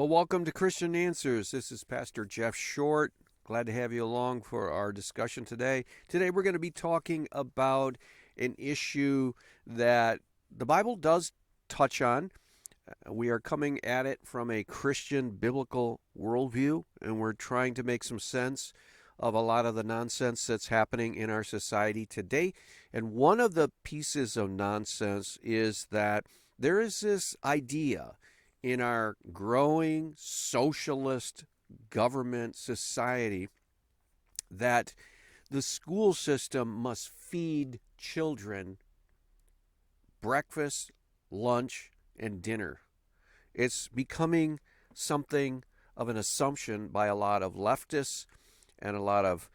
Well, welcome to Christian Answers. This is Pastor Jeff Short. Glad to have you along for our discussion today. Today, we're going to be talking about an issue that the Bible does touch on. We are coming at it from a Christian biblical worldview, and we're trying to make some sense of a lot of the nonsense that's happening in our society today. And one of the pieces of nonsense is that there is this idea in our growing socialist government society that the school system must feed children breakfast, lunch, and dinner. It's becoming something of an assumption by a lot of leftists and a lot of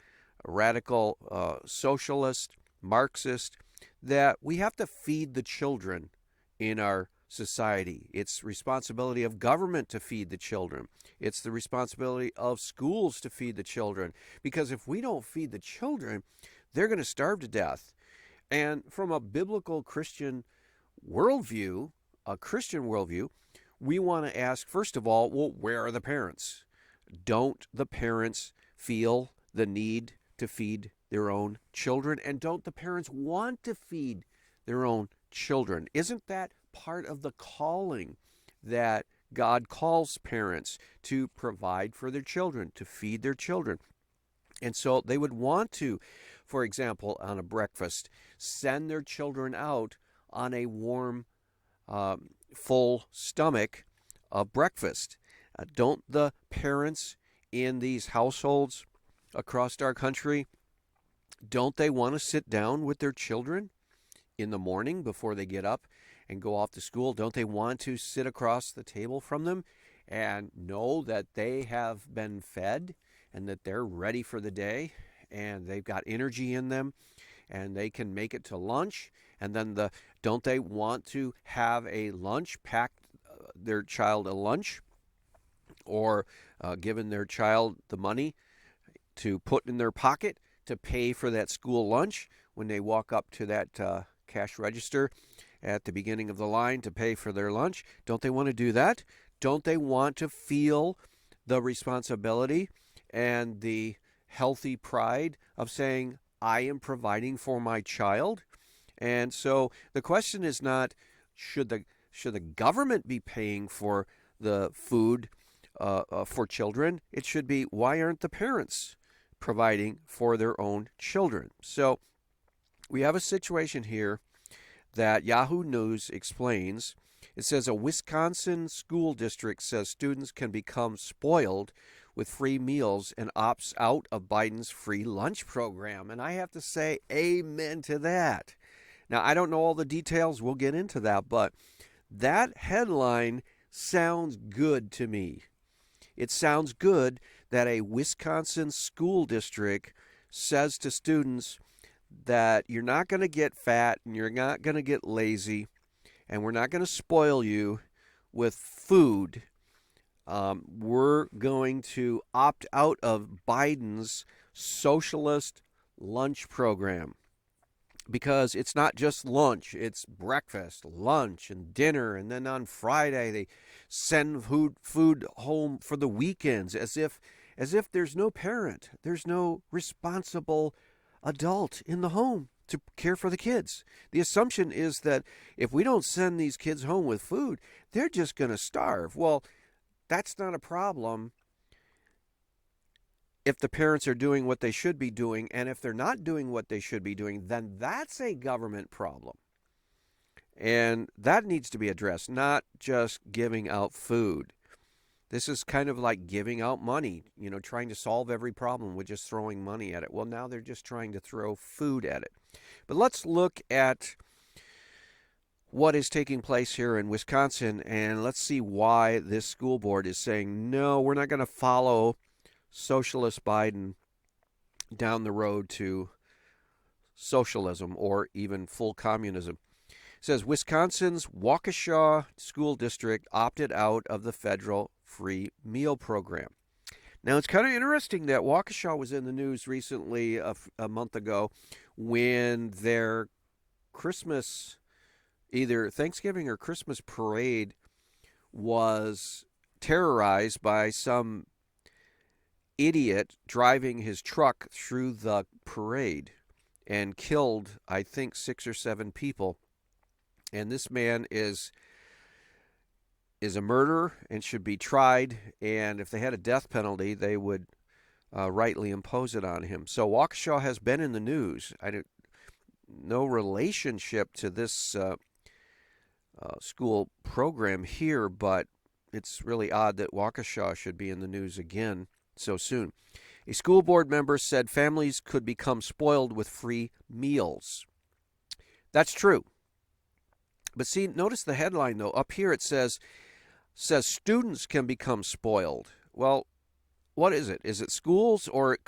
radical socialists, Marxists, that we have to feed the children in our society. It's responsibility of government to feed the children. It's the responsibility of schools to feed the children. Because if we don't feed the children, they're going to starve to death. And from a biblical Christian worldview, we want to ask, first of all, well, where are the parents? Don't the parents feel the need to feed their own children? And don't the parents want to feed their own children? Isn't that part of the calling that God calls parents to provide for their children, to feed their children? And so they would want to, for example, on a breakfast, send their children out on a warm, full stomach of breakfast. Don't the parents in these households across our country, don't they want to sit down with their children in the morning before they get up and go off to school? Don't they want to sit across the table from them and know that they have been fed and that they're ready for the day and they've got energy in them and they can make it to lunch? And then don't they want to have a lunch, pack their child a lunch, or given their child the money to put in their pocket to pay for that school lunch when they walk up to that cash register at the beginning of the line to pay for their lunch? Don't they want to do that? Don't they want to feel the responsibility and the healthy pride of saying, I am providing for my child? And so the question is not, should the government be paying for the food for children? It should be, why aren't the parents providing for their own children? So we have a situation here that Yahoo News explains. It says a Wisconsin school district says students can become spoiled with free meals and opts out of Biden's free lunch program. And I have to say, amen to that. Now, I don't know all the details. We'll get into that. But that headline sounds good to me. It sounds good that a Wisconsin school district says to students that you're not going to get fat and you're not going to get lazy and we're not going to spoil you with food. We're going to opt out of Biden's socialist lunch program, because it's not just lunch, it's breakfast, lunch, and dinner. And then on Friday, they send food home for the weekends as if there's no parent, there's no responsible adult in the home to care for the kids. The assumption is that if we don't send these kids home with food, they're just going to starve. Well, that's not a problem if the parents are doing what they should be doing. And if they're not doing what they should be doing, then that's a government problem. And that needs to be addressed, not just giving out food. This is kind of like giving out money, trying to solve every problem with just throwing money at it. Well, now they're just trying to throw food at it. But let's look at what is taking place here in Wisconsin, and let's see why this school board is saying, no, we're not going to follow Socialist Biden down the road to socialism or even full communism. It says Wisconsin's Waukesha School District opted out of the federal free meal program. Now, it's kind of interesting that Waukesha was in the news recently, a month ago, when their Christmas, either Thanksgiving or Christmas parade was terrorized by some idiot driving his truck through the parade and killed, I think, 6 or 7 people. And this man is a murderer and should be tried. And if they had a death penalty, they would rightly impose it on him. So Waukesha has been in the news. No relationship to this school program here, but it's really odd that Waukesha should be in the news again so soon. A school board member said families could become spoiled with free meals. That's true. But see, notice the headline, though. Up here it says students can become spoiled. Well, what is it? Is it schools, or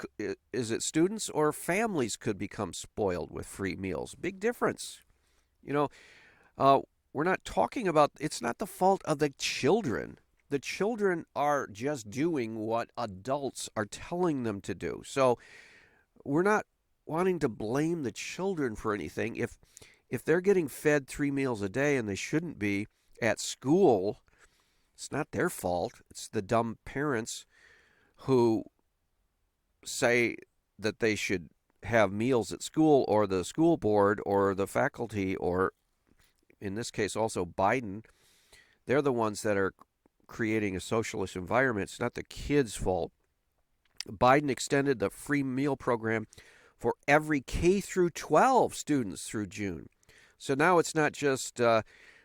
is it students, or families could become spoiled with free meals? Big difference. We're not talking about, it's not the fault of the children. The children are just doing what adults are telling them to do. So we're not wanting to blame the children for anything. If they're getting fed 3 meals a day and they shouldn't be at school, it's not their fault. It's the dumb parents who say that they should have meals at school, or the school board, or the faculty, or in this case also Biden. They're the ones that are creating a socialist environment. It's not the kids' fault. Biden extended the free meal program for every K through 12 students through June. So now it's not just the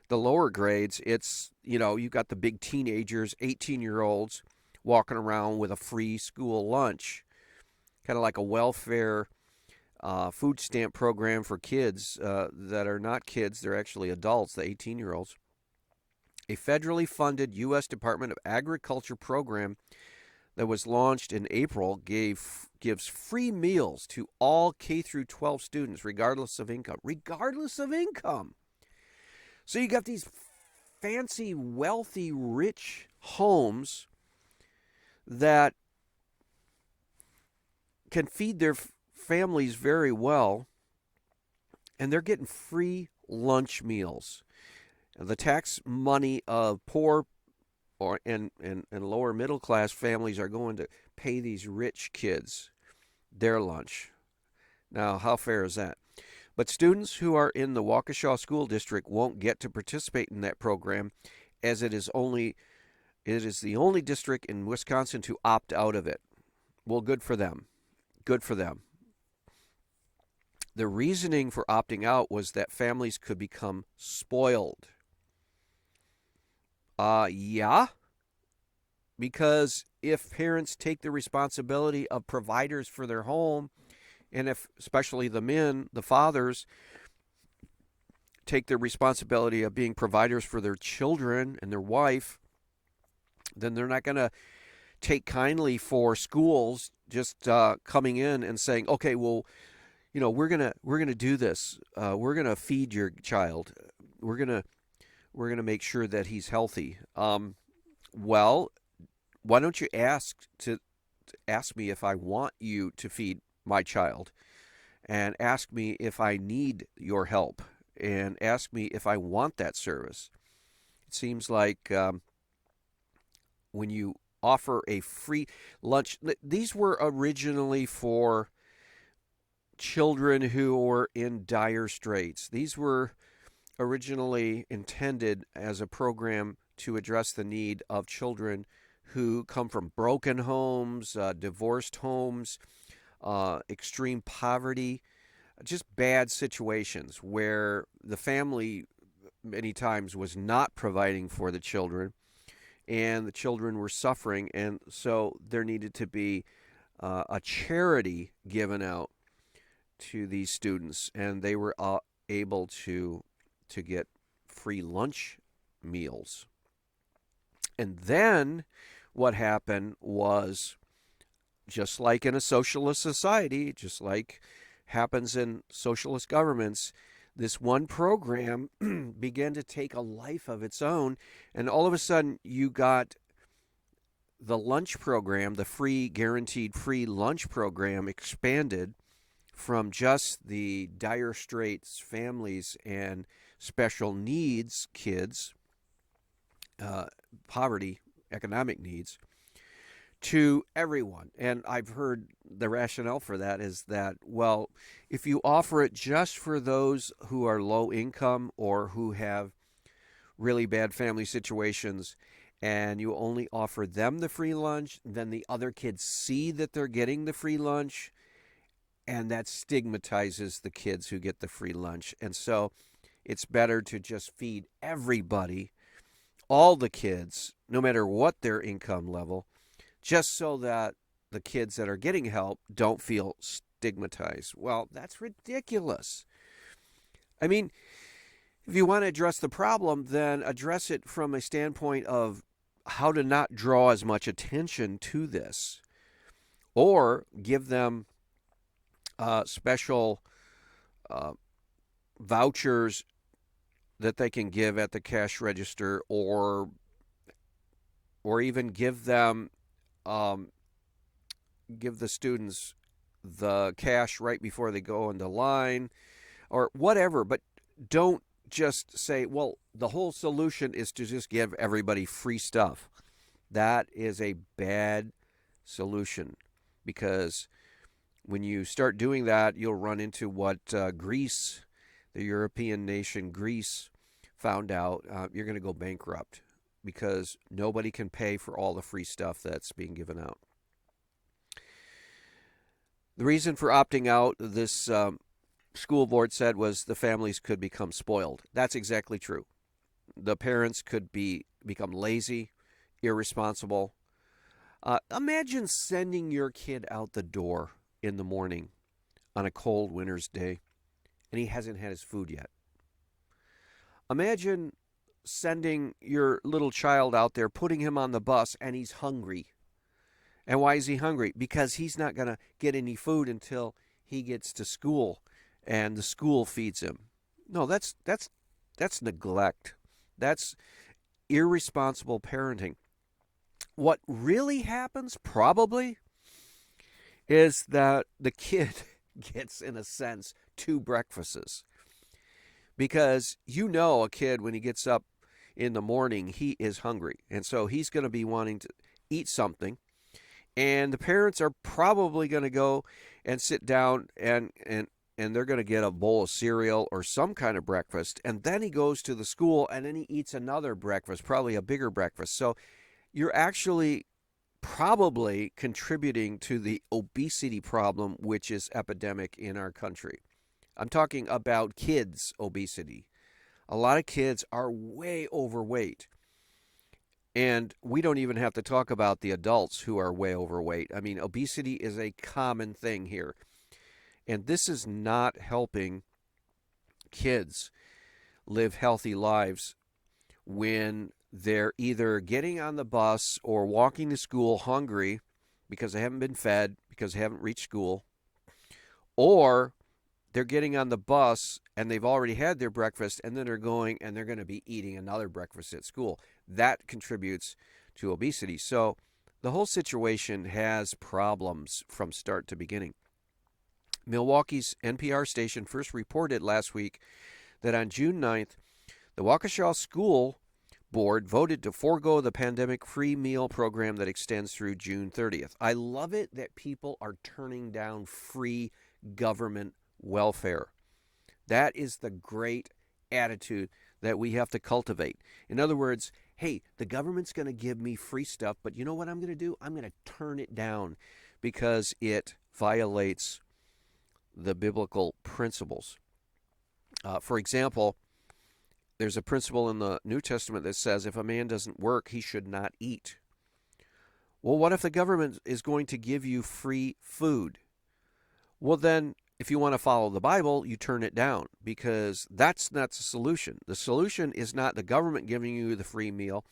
lower grades. It's, you've got the big teenagers, 18-year-olds, walking around with a free school lunch, kind of like a welfare food stamp program for kids that are not kids. They're actually adults, the 18-year-olds. A federally funded U.S. Department of Agriculture program that was launched in April gives free meals to all K through 12 students, regardless of income. Regardless of income. So you got these fancy, wealthy, rich homes that can feed their families very well, and they're getting free lunch meals. The tax money of poor and lower middle class families are going to pay these rich kids their lunch. Now, how fair is that? But students who are in the Waukesha School District won't get to participate in that program, as it is the only district in Wisconsin to opt out of it. Well, good for them. Good for them. The reasoning for opting out was that families could become spoiled. Yeah. Because if parents take the responsibility of providers for their home, and if especially the men, the fathers, take the responsibility of being providers for their children and their wife, then they're not going to take kindly for schools just coming in and saying, okay, well, we're gonna do this. We're gonna feed your child. We're gonna make sure that he's healthy. Well, why don't you ask me if I want you to feed my child, and ask me if I need your help, and ask me if I want that service. It seems like when you offer a free lunch, these were originally for children who were in dire straits. These were originally intended as a program to address the need of children who come from broken homes, divorced homes, extreme poverty, just bad situations where the family many times was not providing for the children, and the children were suffering, and so there needed to be a charity given out to these students, and they were able to get free lunch meals. And then what happened was, just like in a socialist society, just like happens in socialist governments, this one program began to take a life of its own, and all of a sudden you got the lunch program, the free, guaranteed free lunch program, expanded from just the dire straits families and special needs kids, poverty economic needs to everyone. And I've heard the rationale for that is that, well, if you offer it just for those who are low income or who have really bad family situations, and you only offer them the free lunch, then the other kids see that they're getting the free lunch, and that stigmatizes the kids who get the free lunch. And so it's better to just feed everybody, all the kids, no matter what their income level, just so that the kids that are getting help don't feel stigmatized. Well, that's ridiculous. I mean, if you want to address the problem, then address it from a standpoint of how to not draw as much attention to this, or give them special vouchers that they can give at the cash register, or even give them give the students the cash right before they go into line, or whatever. But don't just say, well, the whole solution is to just give everybody free stuff. That is a bad solution, because when you start doing that, you'll run into what Greece, the European nation Greece, found out. You're going to go bankrupt because nobody can pay for all the free stuff that's being given out. The reason for opting out, this school board said, was the families could become spoiled. That's exactly true. The parents could become lazy, irresponsible. Imagine sending your kid out the door in the morning on a cold winter's day, and he hasn't had his food yet. Imagine sending your little child out there, putting him on the bus, and he's hungry. And why is he hungry? Because he's not going to get any food until he gets to school, and the school feeds him. No, that's neglect. That's irresponsible parenting. What really happens, probably, is that the kid gets, in a sense, 2 breakfasts. Because a kid, when he gets up in the morning, he is hungry. And so he's going to be wanting to eat something. And the parents are probably going to go and sit down and they're going to get a bowl of cereal or some kind of breakfast. And then he goes to the school and then he eats another breakfast, probably a bigger breakfast. So you're actually probably contributing to the obesity problem, which is epidemic in our country. I'm talking about kids' obesity. A lot of kids are way overweight. And we don't even have to talk about the adults who are way overweight. I mean, obesity is a common thing here. And this is not helping kids live healthy lives when they're either getting on the bus or walking to school hungry because they haven't been fed, because they haven't reached school, or they're getting on the bus and they've already had their breakfast and then they're going and they're going to be eating another breakfast at school. That contributes to obesity. So the whole situation has problems from start to beginning. Milwaukee's NPR station first reported last week that on June 9th, the Waukesha School Board voted to forego the pandemic free meal program that extends through June 30th. I love it that people are turning down free government welfare. That is the great attitude that we have to cultivate. In other words, hey, the government's going to give me free stuff, but you know what I'm going to do? I'm going to turn it down because it violates the biblical principles. For example, there's a principle in the New Testament that says if a man doesn't work, he should not eat. Well, what if the government is going to give you free food? Well, then, if you want to follow the Bible, you turn it down, because that's not the solution. The solution is not the government giving you the free meal.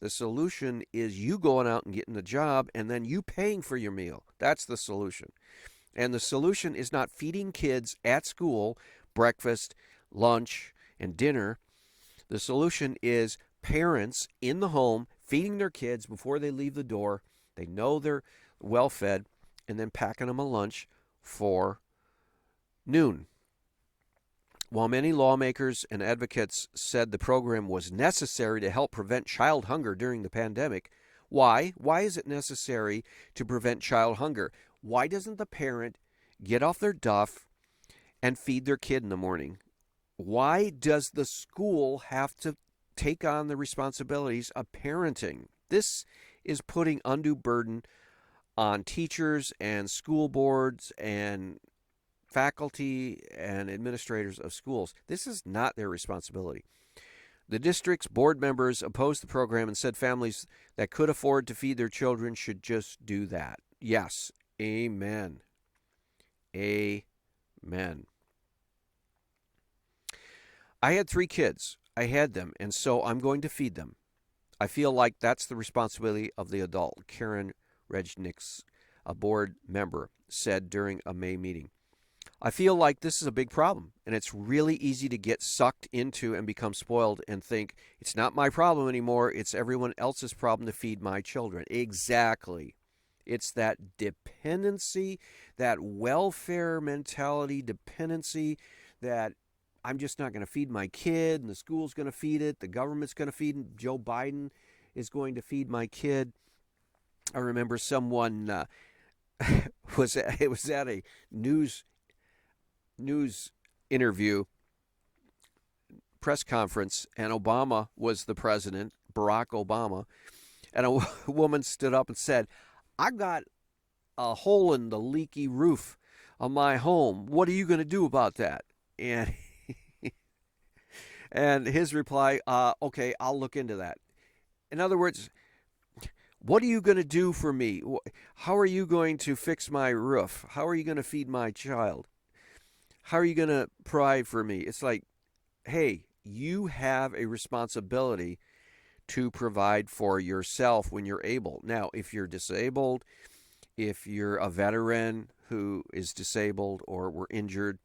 The solution is you going out and getting a job and then you paying for your meal. That's the solution. And the solution is not feeding kids at school breakfast, lunch, and dinner. The solution is parents in the home feeding their kids before they leave the door. They know they're well fed, and then packing them a lunch for noon. While many lawmakers and advocates said the program was necessary to help prevent child hunger during the pandemic, Why? Why is it necessary to prevent child hunger? Why doesn't the parent get off their duff and feed their kid in the morning? Why does the school have to take on the responsibilities of parenting? This is putting undue burden on teachers and school boards and faculty and administrators of schools. This is not their responsibility. The district's board members opposed the program and said families that could afford to feed their children should just do that. Yes, amen. Amen. I had 3 kids. I had them, and so I'm going to feed them. I feel like that's the responsibility of the adult, Karen Regniks, a board member, said during a May meeting. I feel like this is a big problem, and it's really easy to get sucked into and become spoiled and think, it's not my problem anymore, it's everyone else's problem to feed my children. Exactly. It's that dependency, that welfare mentality dependency, that I'm just not going to feed my kid, and the school's going to feed it, the government's going to feed it, Joe Biden is going to feed my kid. I remember someone was at a news interview, press conference, and Obama was the president, Barack Obama, and a woman stood up and said, I got a hole in the leaky roof of my home. What are you going to do about that? And his reply, okay, I'll look into that. In other words, what are you going to do for me? How are you going to fix my roof? How are you going to feed my child? How are you going to provide for me? It's like, hey, you have a responsibility to provide for yourself when you're able. Now, if you're disabled, if you're a veteran who is disabled or were injured,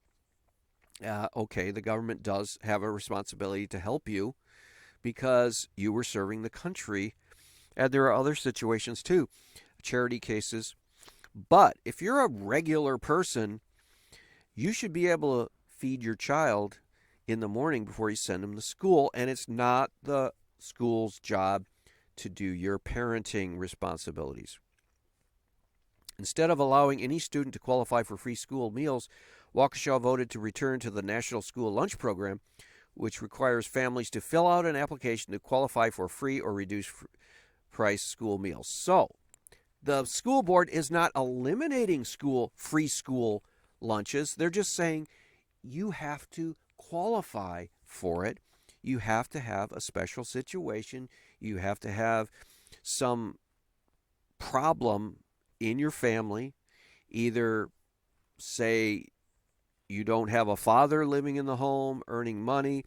okay, the government does have a responsibility to help you because you were serving the country. And there are other situations too, charity cases. But if you're a regular person, you should be able to feed your child in the morning before you send them to school. And it's not the school's job to do your parenting responsibilities. Instead of allowing any student to qualify for free school meals, Waukesha voted to return to the National School Lunch Program, which requires families to fill out an application to qualify for free or reduced price school meals. So, the school board is not eliminating free school lunches. They're just saying you have to qualify for it. You have to have a special situation. You have to have some problem in your family. Either say you don't have a father living in the home earning money,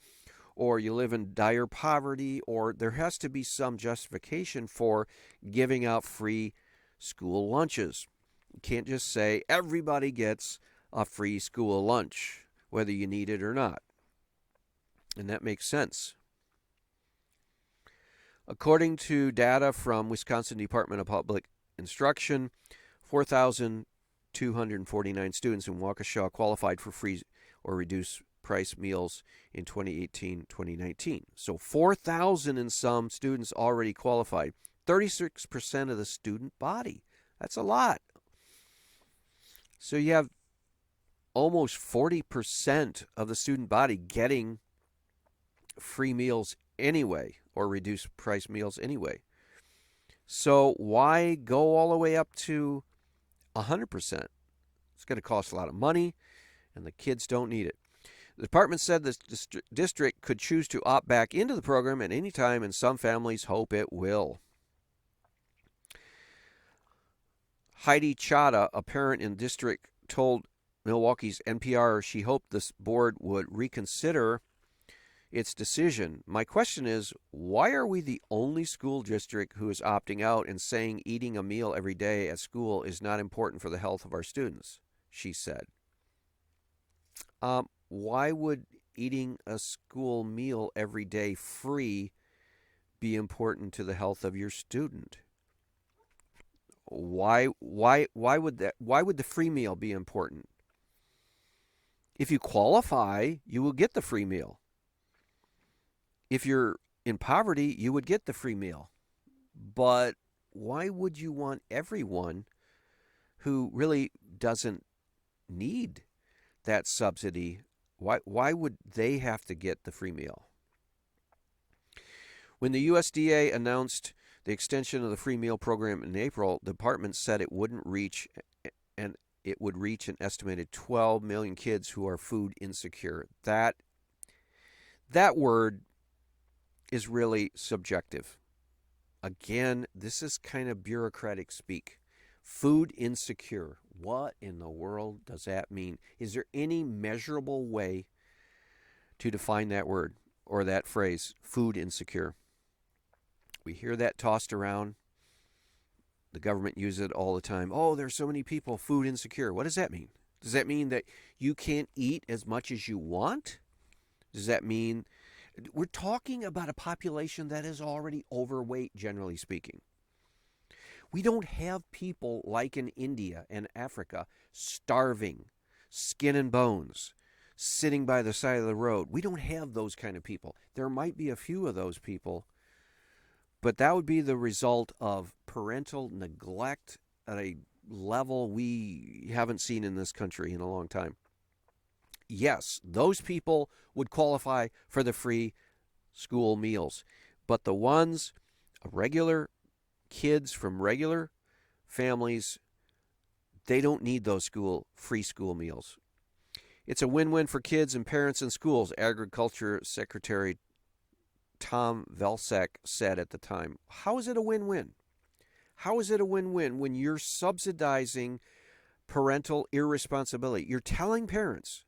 or you live in dire poverty, or there has to be some justification for giving out free school lunches. You can't just say everybody gets a free school lunch, whether you need it or not. And that makes sense. According to data from Wisconsin Department of Public Instruction, 4,249 students in Waukesha qualified for free or reduced price meals in 2018-2019. So 4,000 and some students already qualified. 36% of the student body. That's a lot. So you have almost 40% of the student body getting free meals anyway, or reduced price meals anyway. So why go all the way up to 100%? It's going to cost a lot of money, and the kids don't need it. The department said the district could choose to opt back into the program at any time, and some families hope it will. Heidi Chada, a parent in the district, told Milwaukee's NPR she hoped this board would reconsider its decision. My question is, why are we the only school district who is opting out and saying eating a meal every day at school is not important for the health of our students? She said. Why would eating a school meal every day free be important to the health of your student? Why would the free meal be important? If you qualify, you will get the free meal. If you're in poverty, you would get the free meal. But why would you want everyone who really doesn't need that subsidy? Why would they have to get the free meal? When the USDA announced the extension of the free meal program in April, the department said it would reach an estimated 12 million kids who are food insecure. That word is really subjective. Again, this is kind of bureaucratic speak. Food insecure. What in the world does that mean? Is there any measurable way to define that word or that phrase, food insecure? We hear that tossed around. The government uses it all the time. Oh, there's so many people food insecure. What does that mean? Does that mean that you can't eat as much as you want? Does that mean we're talking about a population that is already overweight, generally speaking? We don't have people like in India and Africa starving, skin and bones, sitting by the side of the road. We don't have those kind of people. There might be a few of those people, but that would be the result of parental neglect at a level we haven't seen in this country in a long time. Yes, those people would qualify for the free school meals, but the ones, regular kids from regular families, they don't need those free school meals. It's a win-win for kids and parents and schools, Agriculture Secretary Tom Vilsack said at the time. How is it a win-win? How is it a win-win when you're subsidizing parental irresponsibility? You're telling parents,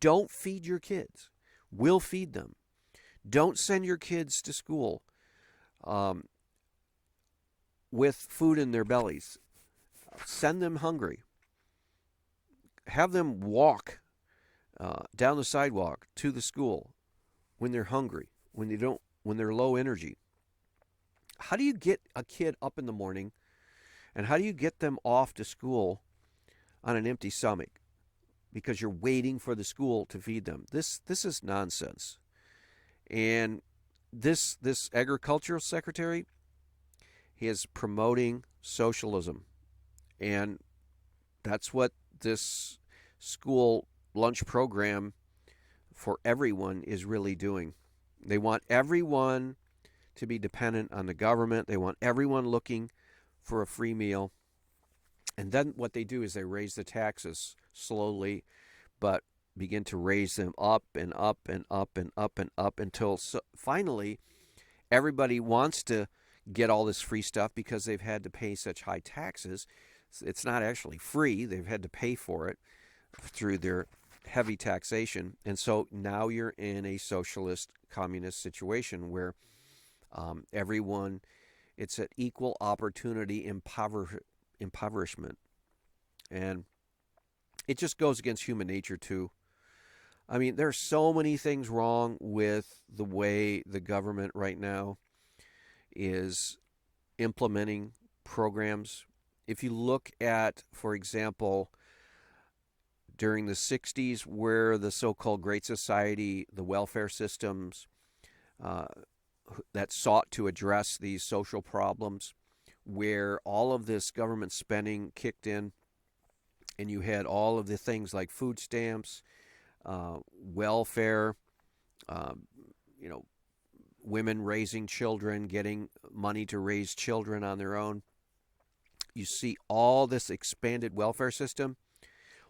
don't feed your kids. We'll feed them. Don't send your kids to school with food in their bellies. Send them hungry. Have them walk down the sidewalk to the school when they're hungry, when they're low energy. How do you get a kid up in the morning, and how do you get them off to school on an empty stomach because you're waiting for the school to feed them? This is nonsense. And this agricultural secretary, he is promoting socialism, and that's what this school lunch program for everyone is really doing. They want everyone to be dependent on the government. They want everyone looking for a free meal. And then what they do is they raise the taxes slowly, but begin to raise them up and up and up and up and up until finally everybody wants to get all this free stuff because they've had to pay such high taxes. It's not actually free. They've had to pay for it through their heavy taxation. And so now you're in a socialist communist situation where everyone, it's an equal opportunity impoverishment. And it just goes against human nature too. I mean, there's so many things wrong with the way the government right now is implementing programs. If you look at, for example, during the 60s, where the so-called Great Society, the welfare systems that sought to address these social problems, where all of this government spending kicked in, and you had all of the things like food stamps, welfare, women raising children, getting money to raise children on their own. You see all this expanded welfare system.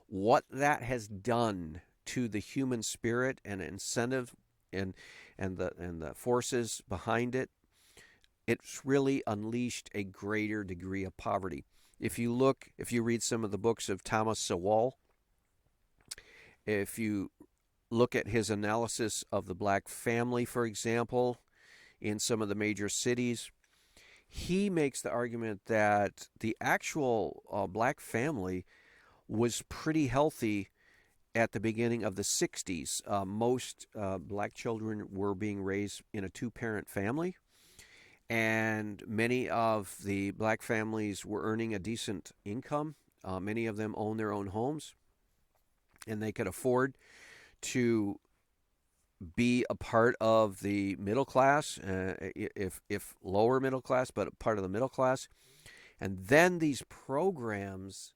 What that has done to the human spirit and incentive and the forces behind it, it's really unleashed a greater degree of poverty. If you read some of the books of Thomas Sowell, if you look at his analysis of the black family, for example, in some of the major cities, he makes the argument that the actual black family was pretty healthy at the beginning of the 60s. Most black children were being raised in a two-parent family, and many of the black families were earning a decent income. Many of them own their own homes, and they could afford to be a part of the middle class, if lower middle class, but a part of the middle class. And then these programs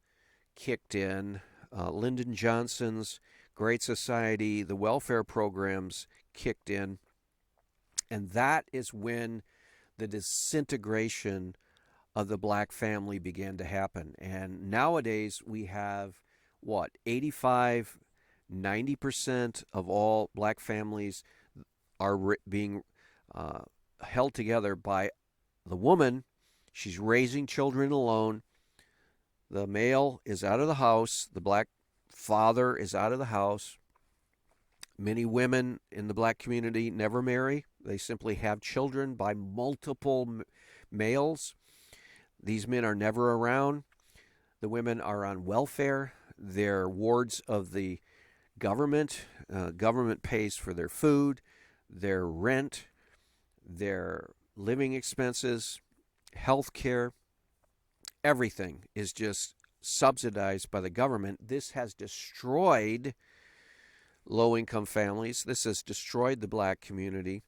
kicked in. Lyndon Johnson's Great Society, the welfare programs kicked in. And that is when the disintegration of the black family began to happen. And nowadays we have what, 85, 90% of all black families are being held together by the woman. She's raising children alone. The male is out of the house. The black father is out of the house. Many women in the black community never marry. They simply have children by multiple males. These men are never around. The women are on welfare. They're wards of the government. Government pays for their food, their rent, their living expenses, health care. Everything is just subsidized by the government. This has destroyed low-income families. This has destroyed the black community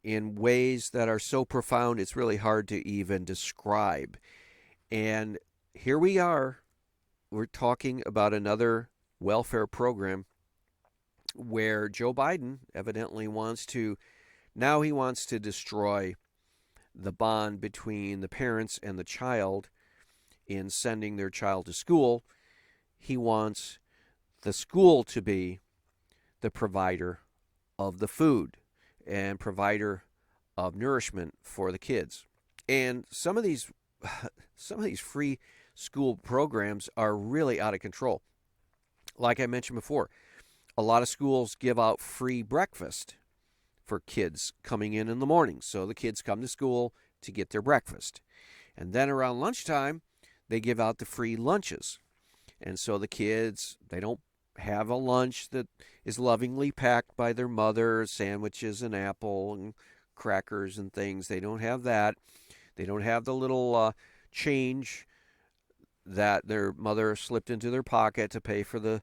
in ways that are so profound it's really hard to even describe. And here we are. We're talking about another welfare program where Joe Biden evidently wants to destroy the bond between the parents and the child in sending their child to school. He wants the school to be the provider of the food and provider of nourishment for the kids. And some of these free school programs are really out of control. Like I mentioned before, a lot of schools give out free breakfast for kids coming in the morning. So the kids come to school to get their breakfast. And then around lunchtime, they give out the free lunches. And so the kids, they don't have a lunch that is lovingly packed by their mother, sandwiches and apple and crackers and things. They don't have that. They don't have the little change that their mother slipped into their pocket to pay for the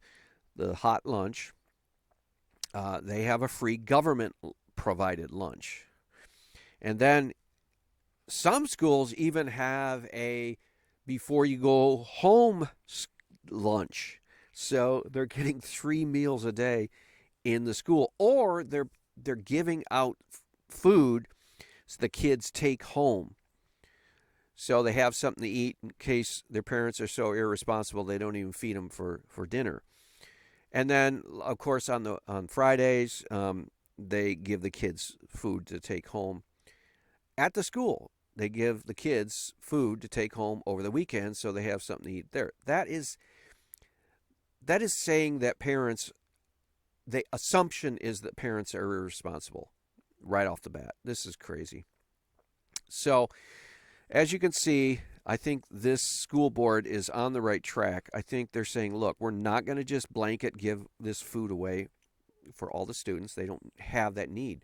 hot lunch. They have a free government-provided lunch. And then some schools even have a before you go home lunch. So they're getting 3 meals a day in the school, or they're giving out food so the kids take home. So they have something to eat in case their parents are so irresponsible they don't even feed them for dinner. And then, of course, on Fridays, they give the kids food to take home at the school. They give the kids food to take home over the weekend so they have something to eat there. That is saying that parents, the assumption is that parents are irresponsible right off the bat. This is crazy. So, as you can see, I think this school board is on the right track. I think they're saying, look, we're not going to just blanket give this food away for all the students. They don't have that need.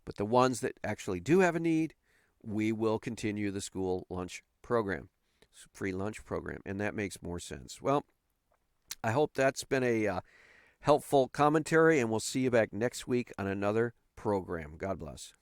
But the ones that actually do have a need, we will continue the school lunch program, free lunch program, and that makes more sense. Well, I hope that's been a helpful commentary, and we'll see you back next week on another program. God bless.